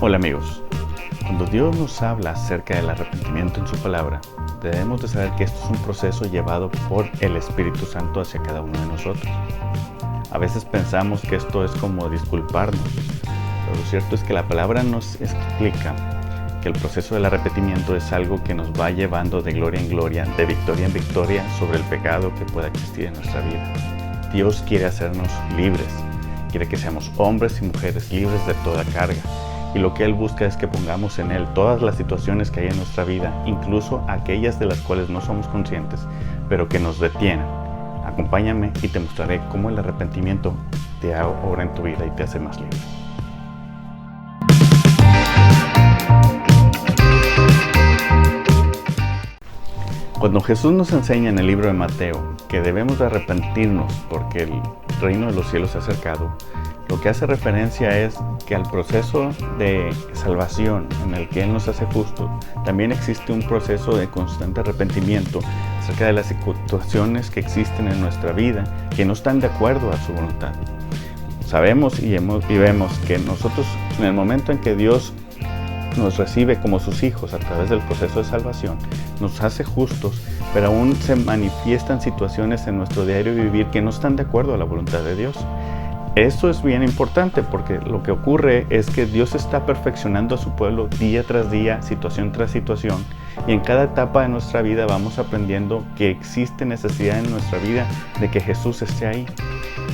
Hola amigos, cuando Dios nos habla acerca del arrepentimiento en su palabra, debemos de saber que esto es un proceso llevado por el Espíritu Santo hacia cada uno de nosotros. A veces pensamos que esto es como disculparnos, pero lo cierto es que la palabra nos explica que el proceso del arrepentimiento es algo que nos va llevando de gloria en gloria, de victoria en victoria sobre el pecado que pueda existir en nuestra vida. Dios quiere hacernos libres, quiere que seamos hombres y mujeres libres de toda carga. Y lo que Él busca es que pongamos en Él todas las situaciones que hay en nuestra vida, incluso aquellas de las cuales no somos conscientes, pero que nos detienen. Acompáñame y te mostraré cómo el arrepentimiento te obra en tu vida y te hace más libre. Cuando Jesús nos enseña en el libro de Mateo que debemos de arrepentirnos porque el reino de los cielos se ha acercado, lo que hace referencia es que al proceso de salvación en el que Él nos hace justos, también existe un proceso de constante arrepentimiento acerca de las situaciones que existen en nuestra vida que no están de acuerdo a su voluntad. Sabemos y vemos que nosotros, en el momento en que Dios nos recibe como sus hijos a través del proceso de salvación, nos hace justos, pero aún se manifiestan situaciones en nuestro diario vivir que no están de acuerdo a la voluntad de Dios. Esto es bien importante porque lo que ocurre es que Dios está perfeccionando a su pueblo día tras día, situación tras situación, y en cada etapa de nuestra vida vamos aprendiendo que existe necesidad en nuestra vida de que Jesús esté ahí.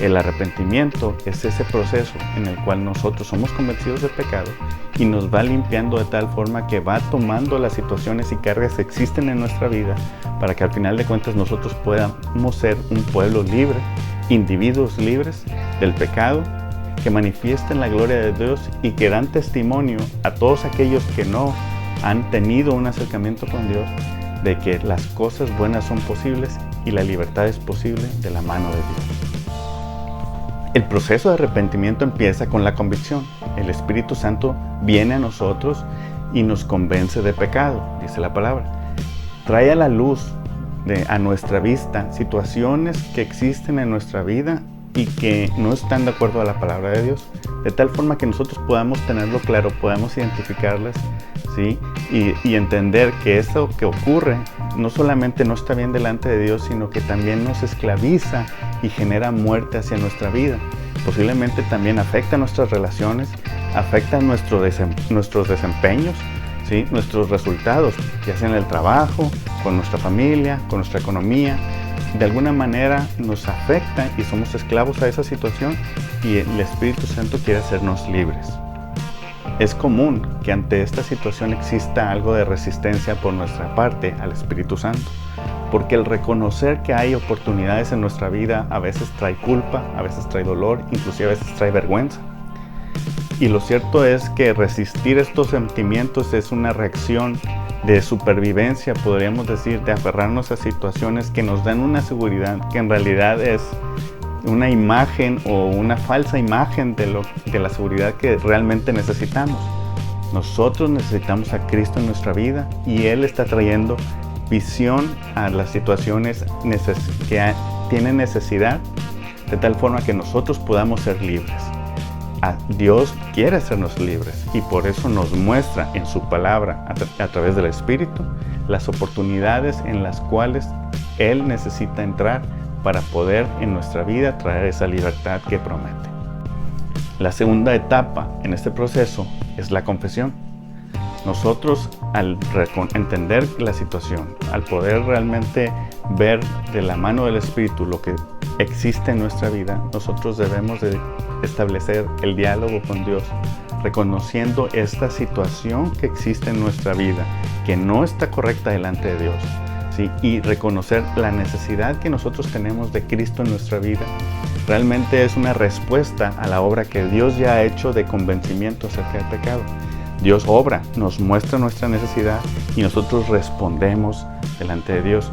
El arrepentimiento es ese proceso en el cual nosotros somos convencidos de pecado y nos va limpiando de tal forma que va tomando las situaciones y cargas que existen en nuestra vida para que al final de cuentas nosotros podamos ser un pueblo libre, individuos libres del pecado, que manifiesten la gloria de Dios y que dan testimonio a todos aquellos que no han tenido un acercamiento con Dios de que las cosas buenas son posibles y la libertad es posible de la mano de Dios. El proceso de arrepentimiento empieza con la convicción. El Espíritu Santo viene a nosotros y nos convence de pecado, dice la palabra. Trae a la luz a nuestra vista situaciones que existen en nuestra vida y que no están de acuerdo a la palabra de Dios, de tal forma que nosotros podamos tenerlo claro, podamos identificarlas, ¿sí? y entender que eso que ocurre no solamente no está bien delante de Dios, sino que también nos esclaviza y genera muerte hacia nuestra vida. Posiblemente también afecta nuestras relaciones, afecta nuestros desempeños, ¿sí? Nuestros resultados, ya sea en el trabajo, con nuestra familia, con nuestra economía. De alguna manera nos afecta y somos esclavos a esa situación y el Espíritu Santo quiere hacernos libres. Es común que ante esta situación exista algo de resistencia por nuestra parte al Espíritu Santo, porque el reconocer que hay oportunidades en nuestra vida a veces trae culpa, a veces trae dolor, inclusive a veces trae vergüenza. Y lo cierto es que resistir estos sentimientos es una reacción de supervivencia, podríamos decir, de aferrarnos a situaciones que nos dan una seguridad que en realidad es una imagen o una falsa imagen de la seguridad que realmente necesitamos. Nosotros necesitamos a Cristo en nuestra vida y Él está trayendo visión a las situaciones que tienen necesidad, de tal forma que nosotros podamos ser libres. Dios quiere hacernos libres y por eso nos muestra en su palabra a través del Espíritu las oportunidades en las cuales Él necesita entrar para poder en nuestra vida traer esa libertad que promete. La segunda etapa en este proceso es la confesión. Nosotros al entender la situación, al poder realmente ver de la mano del Espíritu lo que existe en nuestra vida, nosotros debemos de establecer el diálogo con Dios, reconociendo esta situación que existe en nuestra vida, que no está correcta delante de Dios, ¿sí? Y reconocer la necesidad que nosotros tenemos de Cristo en nuestra vida. Realmente es una respuesta a la obra que Dios ya ha hecho de convencimiento acerca del pecado. Dios obra, nos muestra nuestra necesidad y nosotros respondemos delante de Dios.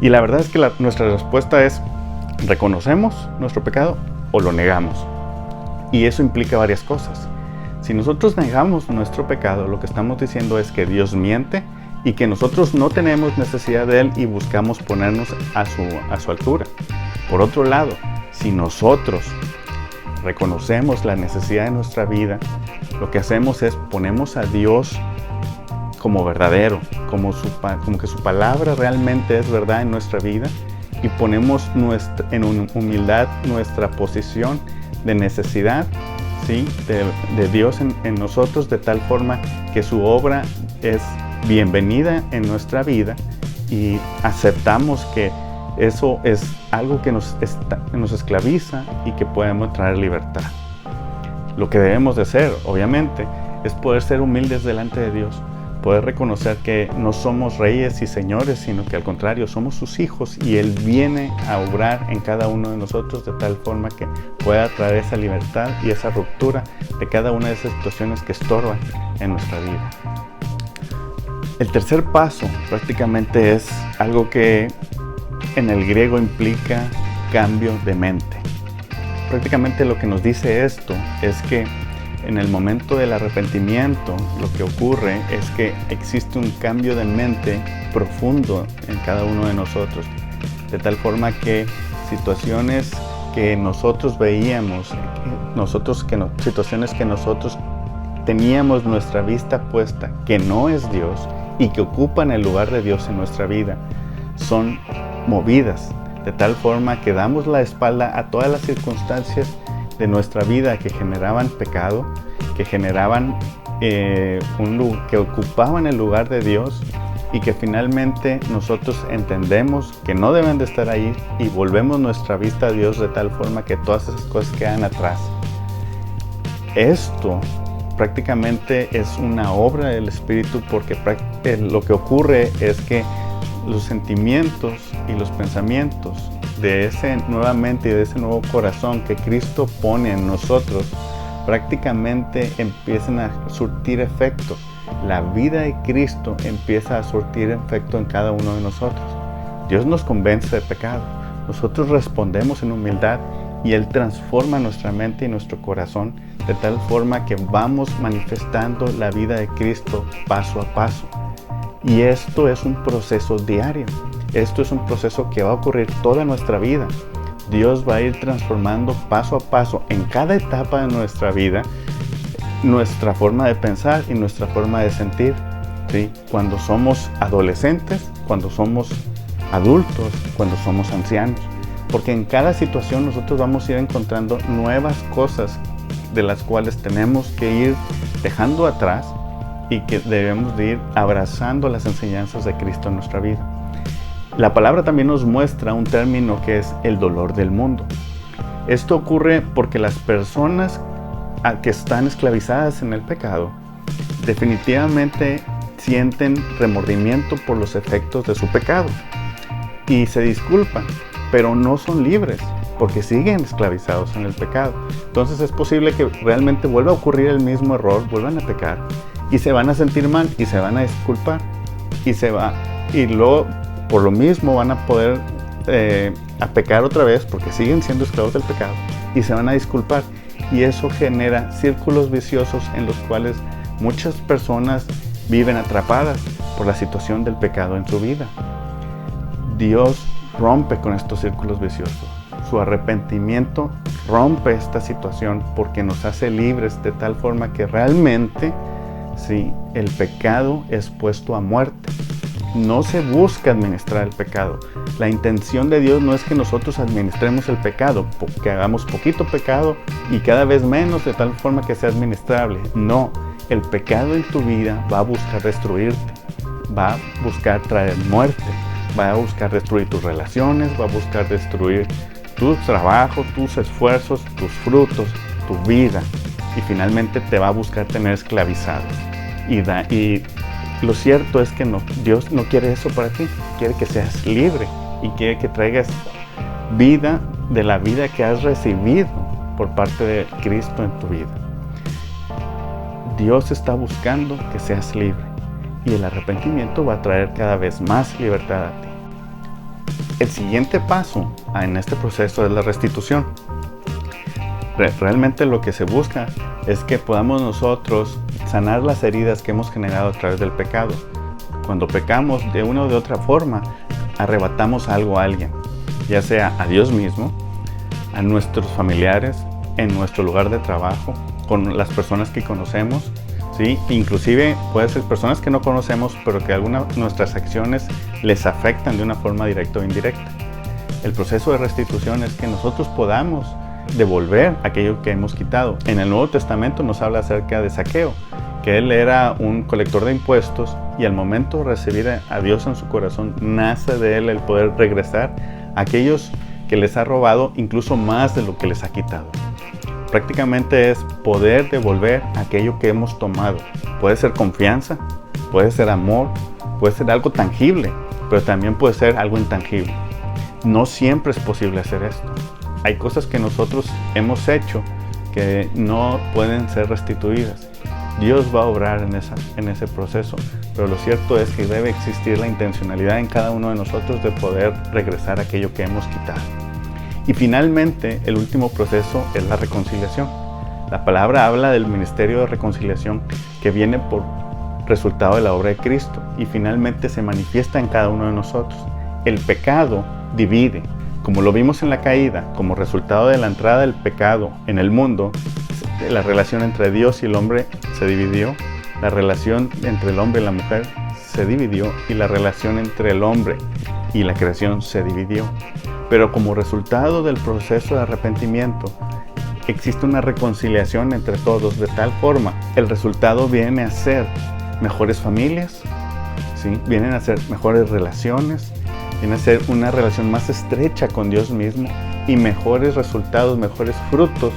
Y la verdad es que nuestra respuesta es: ¿reconocemos nuestro pecado o lo negamos? Y eso implica varias cosas. Si nosotros negamos nuestro pecado, lo que estamos diciendo es que Dios miente y que nosotros no tenemos necesidad de Él y buscamos ponernos a su altura. Por otro lado, si nosotros reconocemos la necesidad de nuestra vida, lo que hacemos es ponemos a Dios como verdadero, como que su palabra realmente es verdad en nuestra vida, y ponemos en humildad nuestra posición de necesidad, ¿sí? de Dios en nosotros, de tal forma que su obra es bienvenida en nuestra vida, y aceptamos que eso es algo que nos esclaviza y que podemos traer libertad. Lo que debemos de hacer, obviamente, es poder ser humildes delante de Dios, poder reconocer que no somos reyes y señores, sino que al contrario, somos sus hijos, y Él viene a obrar en cada uno de nosotros de tal forma que pueda traer esa libertad y esa ruptura de cada una de esas situaciones que estorban en nuestra vida. El tercer paso prácticamente es algo que en el griego implica cambio de mente. Prácticamente lo que nos dice esto es que en el momento del arrepentimiento, lo que ocurre es que existe un cambio de mente profundo en cada uno de nosotros, de tal forma que situaciones que nosotros veíamos, situaciones que nosotros teníamos nuestra vista puesta, que no es Dios y que ocupan el lugar de Dios en nuestra vida, son movidas, de tal forma que damos la espalda a todas las circunstancias de nuestra vida que generaban pecado, que generaban que ocupaban el lugar de Dios, y que finalmente nosotros entendemos que no deben de estar ahí, y volvemos nuestra vista a Dios de tal forma que todas esas cosas quedan atrás. Esto prácticamente es una obra del Espíritu, porque lo que ocurre es que los sentimientos y los pensamientos de ese nuevamente y de ese nuevo corazón que Cristo pone en nosotros prácticamente empiezan a surtir efecto. La vida de Cristo empieza a surtir efecto en cada uno de nosotros. Dios nos convence de pecado, nosotros respondemos en humildad, y Él transforma nuestra mente y nuestro corazón de tal forma que vamos manifestando la vida de Cristo paso a paso. Y esto es un proceso diario. Esto es un proceso que va a ocurrir toda nuestra vida. Dios va a ir transformando paso a paso en cada etapa de nuestra vida nuestra forma de pensar y nuestra forma de sentir, ¿sí? Cuando somos adolescentes, cuando somos adultos, cuando somos ancianos. Porque en cada situación nosotros vamos a ir encontrando nuevas cosas de las cuales tenemos que ir dejando atrás, y que debemos de ir abrazando las enseñanzas de Cristo en nuestra vida. La palabra también nos muestra un término que es el dolor del mundo. Esto ocurre porque las personas que están esclavizadas en el pecado definitivamente sienten remordimiento por los efectos de su pecado y se disculpan, pero no son libres porque siguen esclavizados en el pecado. Entonces es posible que realmente vuelva a ocurrir el mismo error, vuelvan a pecar, y se van a sentir mal y se van a disculpar, y luego por lo mismo van a poder a pecar otra vez porque siguen siendo esclavos del pecado, y se van a disculpar, y eso genera círculos viciosos en los cuales muchas personas viven atrapadas por la situación del pecado en su vida. Dios rompe con estos círculos viciosos. Su arrepentimiento rompe esta situación porque nos hace libres de tal forma que realmente, sí, el pecado es puesto a muerte. No se busca administrar el pecado. La intención de Dios no es que nosotros administremos el pecado, que hagamos poquito pecado y cada vez menos de tal forma que sea administrable. No, el pecado en tu vida va a buscar destruirte, va a buscar traer muerte, va a buscar destruir tus relaciones, va a buscar destruir tu trabajo, tus esfuerzos, tus frutos, tu vida, y finalmente te va a buscar tener esclavizado. Y lo cierto es que no, Dios no quiere eso para ti, quiere que seas libre y quiere que traigas vida de la vida que has recibido por parte de Cristo en tu vida. Dios está buscando que seas libre, y el arrepentimiento va a traer cada vez más libertad a ti. El siguiente paso en este proceso es la restitución. Realmente lo que se busca es que podamos nosotros sanar las heridas que hemos generado a través del pecado. Cuando pecamos de una o de otra forma, arrebatamos algo a alguien, ya sea a Dios mismo, a nuestros familiares, en nuestro lugar de trabajo, con las personas que conocemos, ¿sí? Inclusive puede ser personas que no conocemos, pero que algunas de nuestras acciones les afectan de una forma directa o indirecta. El proceso de restitución es que nosotros podamos devolver aquello que hemos quitado. En el Nuevo Testamento nos habla acerca de Zaqueo, que él era un colector de impuestos y al momento de recibir a Dios en su corazón, nace de él el poder regresar a aquellos que les ha robado, incluso más de lo que les ha quitado. Prácticamente es poder devolver aquello que hemos tomado. Puede ser confianza, puede ser amor, puede ser algo tangible, pero también puede ser algo intangible. No siempre es posible hacer esto. Hay cosas que nosotros hemos hecho que no pueden ser restituidas. Dios va a obrar en ese proceso, pero lo cierto es que debe existir la intencionalidad en cada uno de nosotros de poder regresar aquello que hemos quitado. Y finalmente, el último proceso es la reconciliación. La palabra habla del ministerio de reconciliación que viene por resultado de la obra de Cristo y finalmente se manifiesta en cada uno de nosotros. El pecado divide. Como lo vimos en la caída, como resultado de la entrada del pecado en el mundo, la relación entre Dios y el hombre se dividió, la relación entre el hombre y la mujer se dividió y la relación entre el hombre y la creación se dividió. Pero como resultado del proceso de arrepentimiento, existe una reconciliación entre todos, de tal forma, el resultado viene a ser mejores familias, ¿sí? Vienen a ser mejores relaciones, viene a ser una relación más estrecha con Dios mismo y mejores resultados, mejores frutos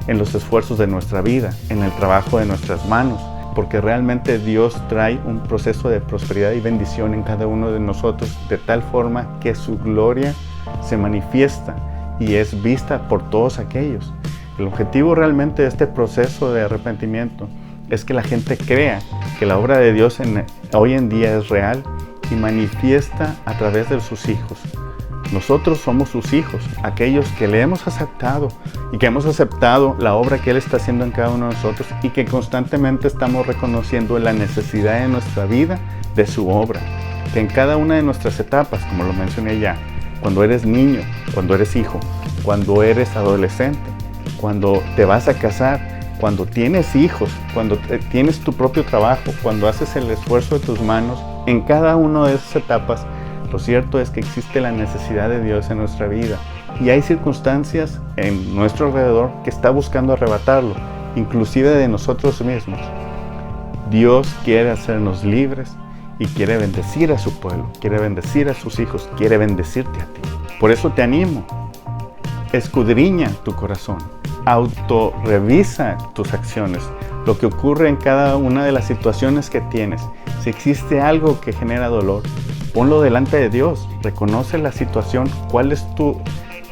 en los esfuerzos de nuestra vida, en el trabajo de nuestras manos, porque realmente Dios trae un proceso de prosperidad y bendición en cada uno de nosotros, de tal forma que su gloria se manifiesta y es vista por todos aquellos. El objetivo realmente de este proceso de arrepentimiento es que la gente crea que la obra de Dios hoy en día es real y manifiesta a través de sus hijos. Nosotros somos sus hijos, aquellos que le hemos aceptado y que hemos aceptado la obra que Él está haciendo en cada uno de nosotros y que constantemente estamos reconociendo la necesidad de nuestra vida de su obra. Que en cada una de nuestras etapas, como lo mencioné ya, cuando eres niño, cuando eres hijo, cuando eres adolescente, cuando te vas a casar, cuando tienes hijos, cuando tienes tu propio trabajo, cuando haces el esfuerzo de tus manos, en cada una de esas etapas, lo cierto es que existe la necesidad de Dios en nuestra vida y hay circunstancias en nuestro alrededor que está buscando arrebatarlo, inclusive de nosotros mismos. Dios quiere hacernos libres y quiere bendecir a su pueblo, quiere bendecir a sus hijos, quiere bendecirte a ti. Por eso te animo, escudriña tu corazón, autorrevisa tus acciones, lo que ocurre en cada una de las situaciones que tienes. Si existe algo que genera dolor, ponlo delante de Dios, reconoce la situación, cuál es tu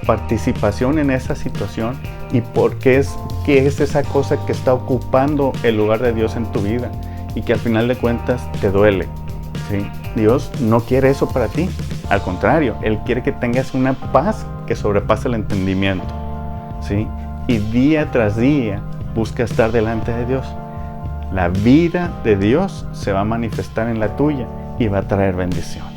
participación en esa situación y qué es esa cosa que está ocupando el lugar de Dios en tu vida y que al final de cuentas te duele, ¿sí? Dios no quiere eso para ti, al contrario, Él quiere que tengas una paz que sobrepasa el entendimiento, ¿sí? Y día tras día busca estar delante de Dios. La vida de Dios se va a manifestar en la tuya y va a traer bendición.